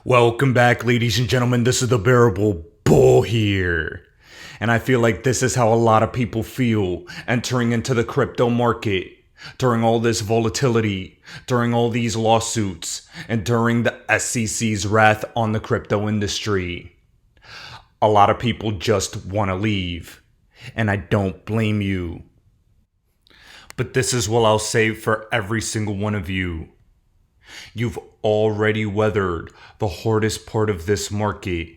Welcome back, ladies and gentlemen. This is the Bearable Bull here. And I feel like this is how a lot of people feel entering into the crypto market during all this volatility, during all these lawsuits, and during the SEC's wrath on the crypto industry. A lot of people just want to leave, and I don't blame you. But this is what I'll say for every single one of you. You've already weathered the hardest part of this market.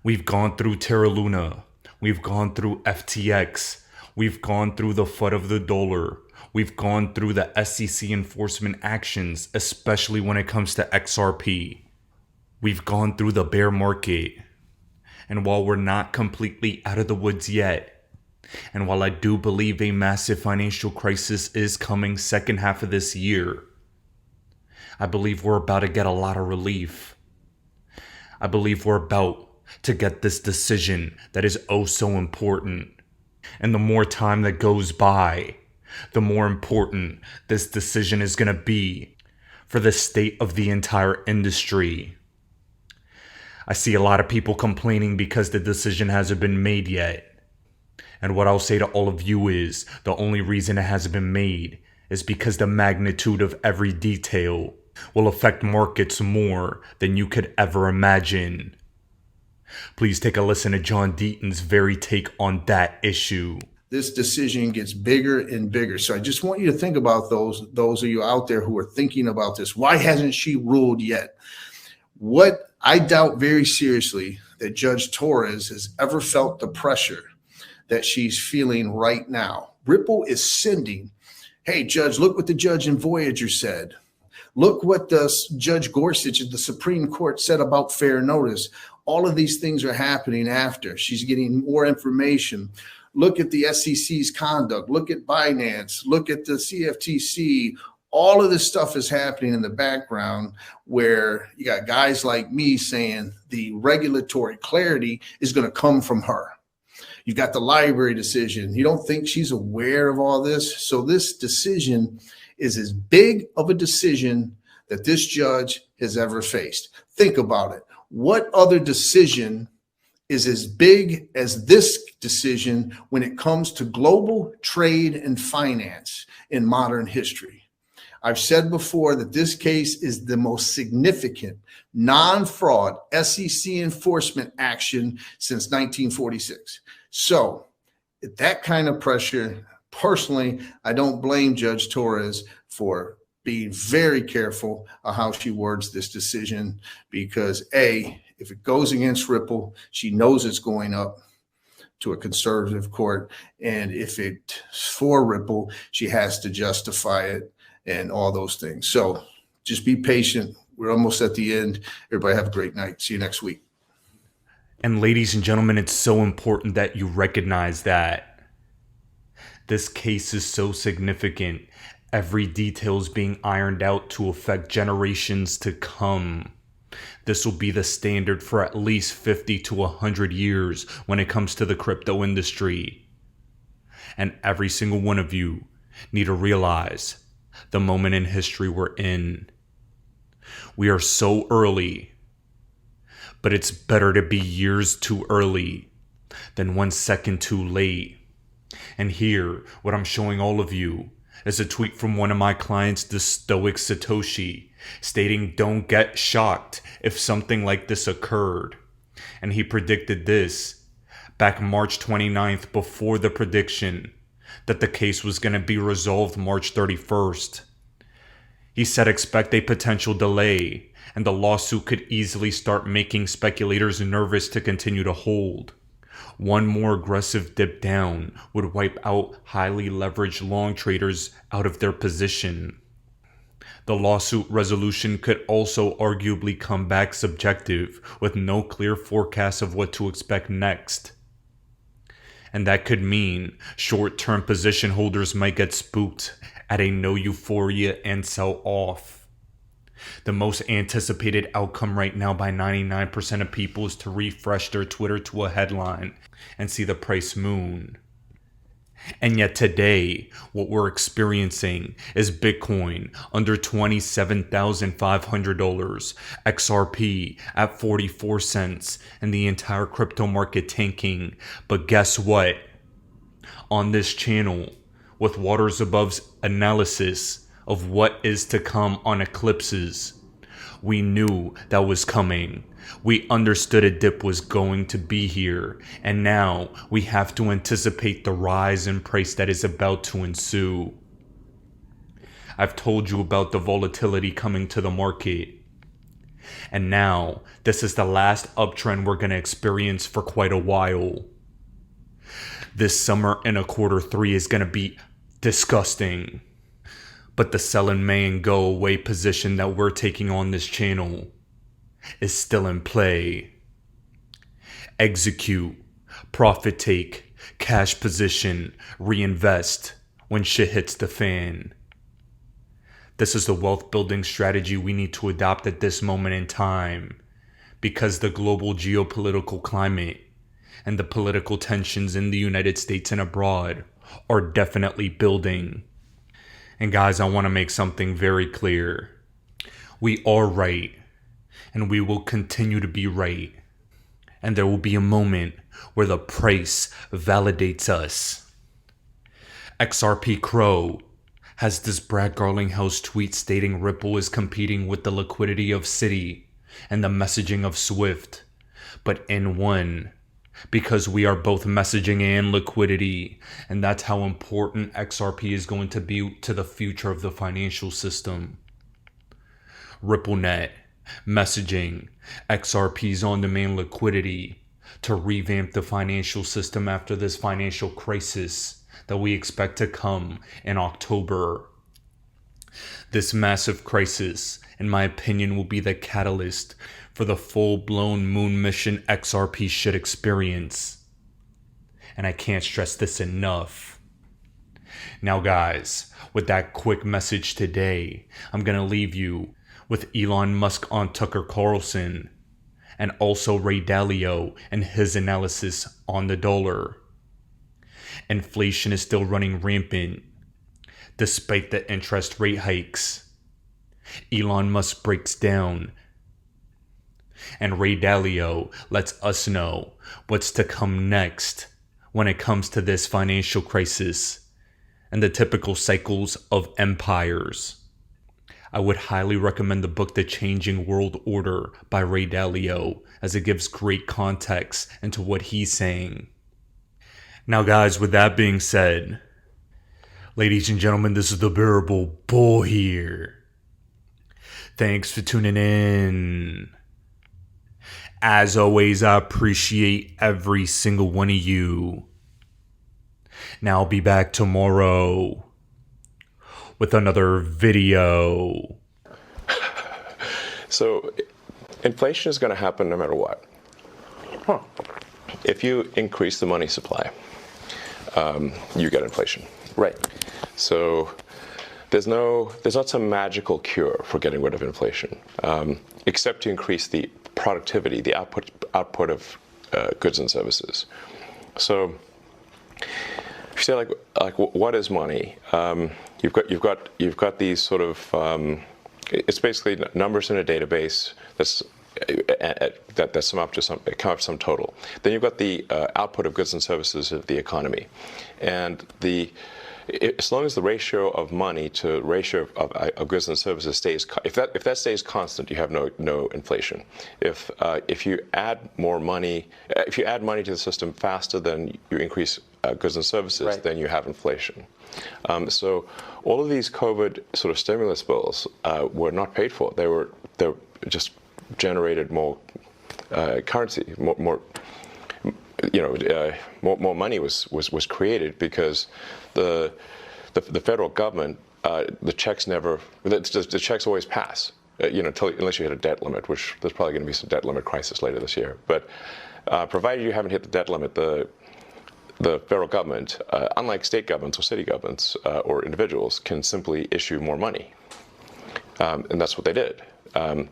We've gone through Terra Luna. We've gone through FTX. We've gone through the FUD of the dollar. We've gone through the SEC enforcement actions, especially when it comes to XRP. We've gone through the bear market. And while we're not completely out of the woods yet, and while I do believe a massive financial crisis is coming second half of this year, I believe we're about to get a lot of relief. I believe we're about to get this decision that is oh so important. And the more time that goes by, the more important this decision is going to be for the state of the entire industry. I see a lot of people complaining because the decision hasn't been made yet. And what I'll say to all of you is the only reason it hasn't been made is because the magnitude of every detail will affect markets more than you could ever imagine. Please take a listen to John Deaton's very take on that issue. This decision gets bigger and bigger. So I just want you to think about those of you out there who are thinking about this. Why hasn't she ruled yet? What I doubt very seriously that Judge Torres has ever felt the pressure that she's feeling right now. Ripple is sending, hey, Judge, look what the judge in Voyager said. Look what the Judge Gorsuch at the Supreme Court said about fair notice. All of these things are happening after. She's getting more information. Look at the SEC's conduct. Look at Binance. Look at the CFTC. All of this stuff is happening in the background where you got guys like me saying the regulatory clarity is going to come from her. You've got the library decision. You don't think she's aware of all this? So this decision is as big of a decision that this judge has ever faced. Think about it. What other decision is as big as this decision when it comes to global trade and finance in modern history? I've said before that this case is the most significant non-fraud SEC enforcement action since 1946. So that kind of pressure, personally, I don't blame Judge Torres for being very careful of how she words this decision because A, if it goes against Ripple, she knows it's going up to a conservative court. And if it's for Ripple, she has to justify it and all those things. So just be patient. We're almost at the end. Everybody have a great night. See you next week. And ladies and gentlemen, it's so important that you recognize that this case is so significant. Every detail is being ironed out to affect generations to come. This will be the standard for at least 50 to 100 years when it comes to the crypto industry. And every single one of you need to realize the moment in history we're in. We are so early, but it's better to be years too early than 1 second too late. And here, what I'm showing all of you is a tweet from one of my clients, the Stoic Satoshi, stating, "Don't get shocked if something like this occurred." And he predicted this back March 29th before the prediction that the case was going to be resolved March 31st. He said expect a potential delay, and the lawsuit could easily start making speculators nervous to continue to hold. One more aggressive dip down would wipe out highly leveraged long traders out of their position. The lawsuit resolution could also arguably come back subjective with no clear forecast of what to expect next. And that could mean short-term position holders might get spooked at a no euphoria and sell off. The most anticipated outcome right now by 99% of people is to refresh their Twitter to a headline and see the price moon. And yet today, what we're experiencing is Bitcoin under $27,500, XRP at 44 cents, and the entire crypto market tanking. But guess what? On this channel, with Waters Above's analysis of what is to come on eclipses, we knew that was coming. We understood a dip was going to be here, and now we have to anticipate the rise in price that is about to ensue. I've told you about the volatility coming to the market, and now this is the last uptrend we're going to experience for quite a while. This summer and a quarter three is going to be disgusting. But the sell in May and go away position that we're taking on this channel is still in play. Execute, profit take, cash position, reinvest when shit hits the fan. This is the wealth building strategy we need to adopt at this moment in time, because the global geopolitical climate and the political tensions in the United States and abroad are definitely building. And guys, I want to make something very clear. We are right, and we will continue to be right. And there will be a moment where the price validates us. XRP Crow has this Brad Garlinghouse tweet stating Ripple is competing with the liquidity of Citi and the messaging of Swift, but in one, because we are both messaging and liquidity, and that's how important XRP is going to be to the future of the financial system. RippleNet, messaging, XRP's on-demand liquidity to revamp the financial system after this financial crisis that we expect to come in October. This massive crisis, in my opinion, will be the catalyst for the full-blown moon mission XRP should experience. And I can't stress this enough. Now guys, with that quick message today, I'm gonna leave you with Elon Musk on Tucker Carlson, and also Ray Dalio and his analysis on the dollar. Inflation is still running rampant, despite the interest rate hikes. Elon Musk breaks down, and Ray Dalio lets us know what's to come next when it comes to this financial crisis and the typical cycles of empires. I would highly recommend the book The Changing World Order by Ray Dalio, as it gives great context into what he's saying. Now guys, with that being said, ladies and gentlemen, this is the Bearable Bull here. Thanks for tuning in. As always, I appreciate every single one of you. Now I'll be back tomorrow with another video. So inflation is going to happen no matter what. If you increase the money supply, you get inflation. Right. So there's not some magical cure for getting rid of inflation, except to increase the productivity, the output of goods and services. So if you say like what is money? You've got these sort of it's basically numbers in a database that sum up to some total. Then you've got the output of goods and services of the economy, and as long as the ratio of money to ratio of goods and services stays, if that stays constant, you have no inflation. If you add more money, if you add money to the system faster than you increase goods and services, right, then you have inflation. So all of these COVID sort of stimulus bills were not paid for. They just generated more currency, more money was created because the federal government, the checks always pass, unless you hit a debt limit, which there's probably going to be some debt limit crisis later this year. But provided you haven't hit the debt limit, the federal government, unlike state governments or city governments or individuals, can simply issue more money, and that's what they did. I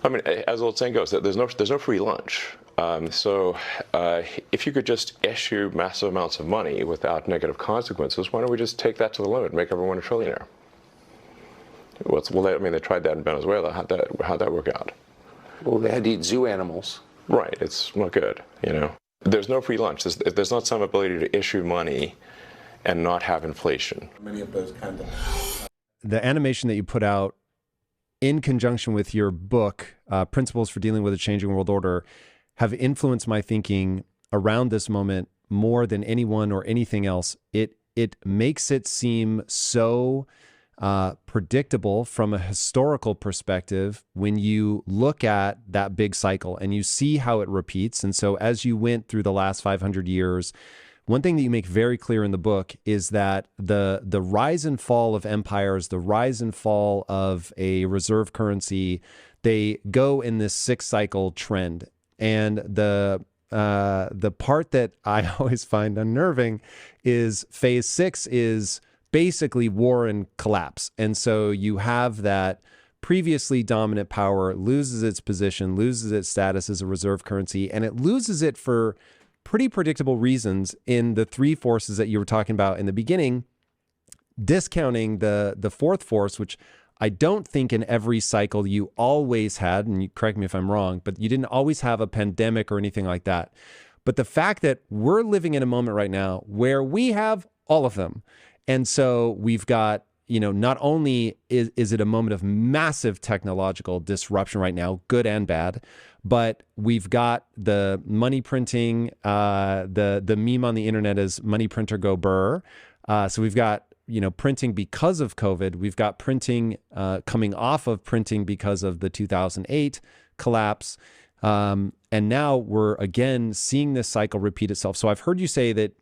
mean, as the old saying goes, there's no free lunch. If you could just issue massive amounts of money without negative consequences, why don't we just take that to the limit and make everyone a trillionaire? They tried that in Venezuela. How'd that work out? Well, they had to eat zoo animals. Right. It's not good, There's no free lunch. There's not some ability to issue money and not have inflation. Many of those kind of... The animation that you put out in conjunction with your book, Principles for Dealing with a Changing World Order, have influenced my thinking around this moment more than anyone or anything else. It makes it seem so predictable from a historical perspective when you look at that big cycle and you see how it repeats. And so as you went through the last 500 years, one thing that you make very clear in the book is that the rise and fall of empires, the rise and fall of a reserve currency, they go in this 6-cycle trend. And the part that I always find unnerving is phase 6 is basically war and collapse. And so you have that previously dominant power loses its position, loses its status as a reserve currency, and it loses it for pretty predictable reasons in the 3 forces that you were talking about in the beginning, discounting the 4th force, which I don't think in every cycle you always had, and you correct me if I'm wrong, but you didn't always have a pandemic or anything like that. But the fact that we're living in a moment right now where we have all of them. And so we've got, not only is it a moment of massive technological disruption right now, good and bad, but we've got the money printing, the meme on the internet is money printer go burr. So we've got, printing because of COVID. We've got printing coming off of printing because of the 2008 collapse. And now we're again seeing this cycle repeat itself. So I've heard you say that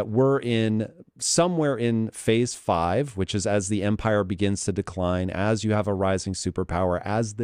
we're in somewhere in phase 5, which is as the empire begins to decline, as you have a rising superpower,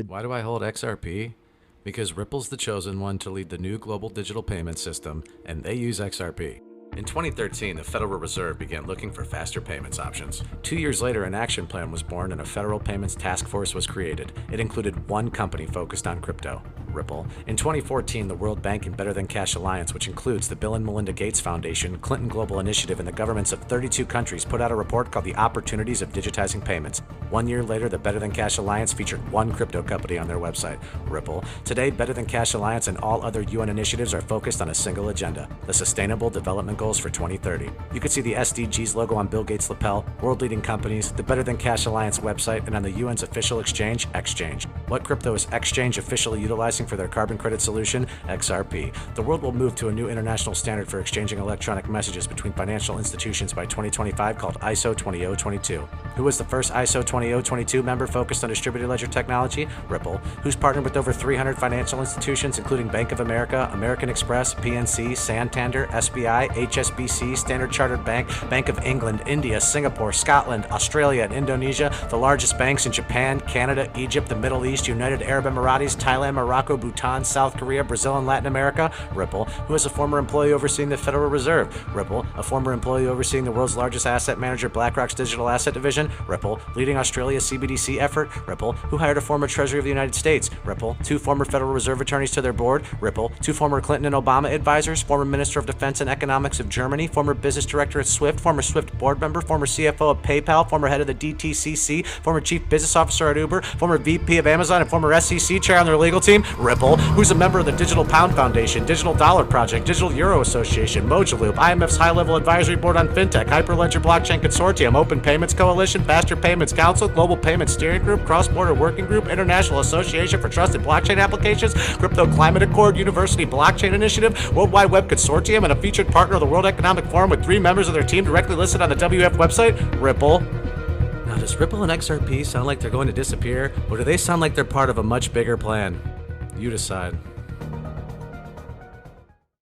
Why do I hold XRP? Because Ripple's the chosen one to lead the new global digital payment system, and they use XRP. In 2013, the Federal Reserve began looking for faster payments options. 2 years later, an action plan was born and a federal payments task force was created. It included one company focused on crypto, Ripple. In 2014, the World Bank and Better Than Cash Alliance, which includes the Bill and Melinda Gates Foundation, Clinton Global Initiative, and the governments of 32 countries, put out a report called The Opportunities of Digitizing Payments. 1 year later, the Better Than Cash Alliance featured one crypto company on their website, Ripple. Today, Better Than Cash Alliance and all other UN initiatives are focused on a single agenda, the Sustainable Development Goals for 2030. You can see the SDGs logo on Bill Gates' lapel, world-leading companies, the Better Than Cash Alliance website, and on the UN's official exchange, Exchange. What crypto is Exchange officially utilizing for their carbon credit solution? XRP. The world will move to a new international standard for exchanging electronic messages between financial institutions by 2025 called ISO 20022. Who was the first ISO 20022 member focused on distributed ledger technology? Ripple. Who's partnered with over 300 financial institutions, including Bank of America, American Express, PNC, Santander, SBI, HSBC, Standard Chartered Bank, Bank of England, India, Singapore, Scotland, Australia, and Indonesia, the largest banks in Japan, Canada, Egypt, the Middle East, United Arab Emirates, Thailand, Morocco, Bhutan, South Korea, Brazil, and Latin America? Ripple. Who is a former employee overseeing the Federal Reserve? Ripple. A former employee overseeing the world's largest asset manager, BlackRock's digital asset division? Ripple. Leading Australia's CBDC effort? Ripple. Who hired a former Treasury of the United States? Ripple. 2 former Federal Reserve attorneys to their board? Ripple. 2 former Clinton and Obama advisors? Former Minister of Defense and Economics of Germany? Former business director at Swift? Former Swift board member? Former CFO of PayPal? Former head of the DTCC? Former chief business officer at Uber? Former VP of Amazon and former SEC chair on their legal team? Ripple. Who's a member of the Digital Pound Foundation, Digital Dollar Project, Digital Euro Association, Mojaloop, IMF's high-level advisory board on fintech, Hyperledger Blockchain Consortium, Open Payments Coalition, Faster Payments Council, Global Payments Steering Group, Cross-Border Working Group, International Association for Trusted Blockchain Applications, Crypto Climate Accord, University Blockchain Initiative, World Wide Web Consortium, and a featured partner of the World Economic Forum with 3 members of their team directly listed on the WF website? Ripple. Now, does Ripple and XRP sound like they're going to disappear, or do they sound like they're part of a much bigger plan? You decide.